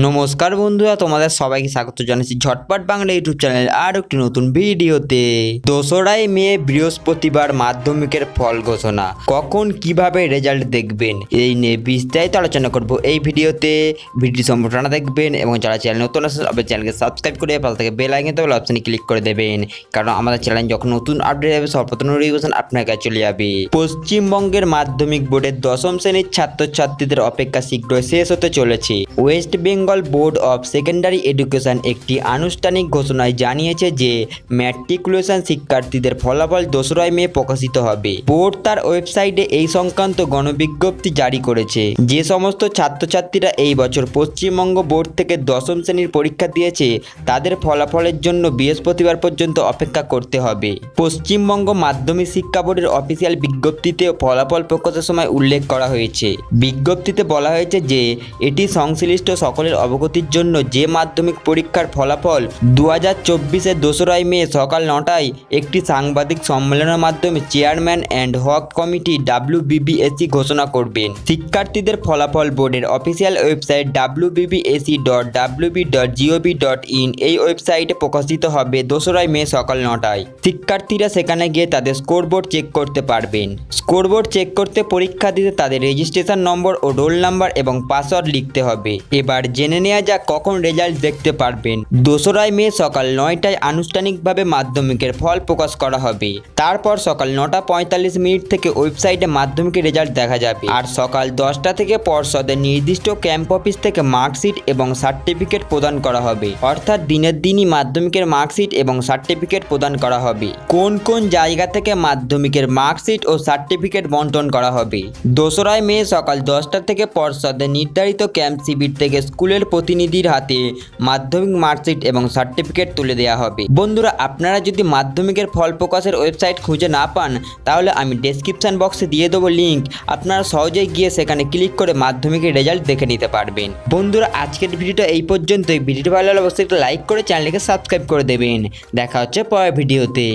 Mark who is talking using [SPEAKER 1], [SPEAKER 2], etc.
[SPEAKER 1] নমস্কার বন্ধুরা, তোমাদের সবাইকে স্বাগত জানাচ্ছি ঝটপট বাংলা ইউটিউব চ্যানেল আর একটি নতুন ভিডিওতে। 2রা মে বৃহস্পতিবার মাধ্যমিকের ফল ঘোষণা। কখন কিভাবে রেজাল্ট দেখবেন এই নিয়ে বিস্তারিত আলোচনা করব এই ভিডিওতে। ভিডিও সম্পূর্ণ দেখবেন এবং যারা চ্যানেল নতুন আসেন সবাই চ্যানেলকে সাবস্ক্রাইব করে পাশে থেকে বেল আইকন তবে অপশনে ক্লিক করে দেবেন, কারণ আমাদের চ্যানেল যখন নতুন আপডেট হবে সর্বপ্রথম নোটিফিকেশন আপনার কাছে চলে যাবে। পশ্চিমবঙ্গের মাধ্যমিক বোর্ডের 10ম শ্রেণীর ছাত্রছাত্রীদের অপেক্ষা শীঘ্রই শেষ হতে চলেছে। West Bengal board of secondary education একটি আনুষ্ঠানিক ঘোষণায় জানিয়েছে যে ম্যাট্রিকুলেশন শিক্ষার্থীদের ফলাফল 2রা মে প্রকাশিত হবে। বোর্ড তার ওয়েবসাইটে এই সংক্রান্ত গণবিজ্ঞপ্তি জারি করেছে। যে সমস্ত ছাত্রছাত্রীরা এই বছর পশ্চিমবঙ্গ বোর্ড থেকে 10ম শ্রেণীর পরীক্ষা দিয়েছে তাদের ফলাফলের জন্য বৃহস্পতিবার পর্যন্ত অপেক্ষা করতে হবে। পশ্চিমবঙ্গ মাধ্যমিক শিক্ষা বোর্ডের অফিসিয়াল বিজ্ঞপ্তিতে ফলাফল প্রকাশের সময় উল্লেখ করা হয়েছে। বিজ্ঞপ্তিতে বলা হয়েছে যে এটি সংশ্লিষ্ট সকলের অবগতির জন্য যে মাধ্যমিক পরীক্ষার ফলাফল 2024-এর 2রা মে সকাল 9টায় একটি সাংবাদিক সম্মেলনের মাধ্যমে chairman ad hoc committee WBBSE ঘোষণা করবেন। শিক্ষার্থীদের ফলাফল বোর্ডের অফিসিয়াল ওয়েবসাইট wbbse.wb.gov.in এই ওয়েবসাইটে প্রকাশিত হবে 2রা মে সকাল 9টায়। শিক্ষার্থীরা সেখানে গিয়ে তাদের স্কোরবোর্ড চেক করতে পারবেন। স্কোরবোর্ড চেক করতে পরীক্ষা দিতে তাদের রেজিস্ট্রেশন নম্বর ও রোল নাম্বার এবং পাসওয়ার্ড লিখতে হবে। এবার জেনে নেওয়া যাক কখন রেজাল্ট দেখতে পারবেন। 2রা মে সকাল 9টায় আনুষ্ঠানিকভাবে মাধ্যমিকের ফল প্রকাশ করা হবে। তারপর সকাল 9:45 থেকে ওয়েবসাইটে মাধ্যমিকের রেজাল্ট দেখা যাবে। আর সকাল 10টা থেকে পর্ষদের নির্দিষ্ট ক্যাম্প অফিস থেকে মার্কশিট এবং সার্টিফিকেট প্রদান করা হবে। অর্থাৎ দিনের দিনই মাধ্যমিকের মার্কশিট এবং সার্টিফিকেট প্রদান করা হবে। কোন কোন জায়গা থেকে মাধ্যমিকের মার্কশিট ও সার্টিফিকেট বন্টন করা হবে? 2রা মে সকাল 10টা থেকে পর্ষদের নির্ধারিত ক্যাম্প শিবির থেকে স্কুলের প্রতিনিধির হাতে মাধ্যমিক মার্কশিট এবং সার্টিফিকেট তুলে দেওয়া হবে। বন্ধুরা, আপনারা যদি মাধ্যমিকের ফল প্রকাশের ওয়েবসাইট খুঁজে না পান তাহলে আমি ডেসক্রিপশন বক্সে দিয়ে দেবো লিঙ্ক, আপনারা সহজেই গিয়ে সেখানে ক্লিক করে মাধ্যমিকের রেজাল্ট দেখে নিতে পারবেন। বন্ধুরা, আজকের ভিডিওটা এই পর্যন্তই। ভিডিওটা ভালো লাগলে অবশ্যই একটা লাইক করে চ্যানেলকে সাবস্ক্রাইব করে দেবেন। দেখা হচ্ছে পরের ভিডিওতে।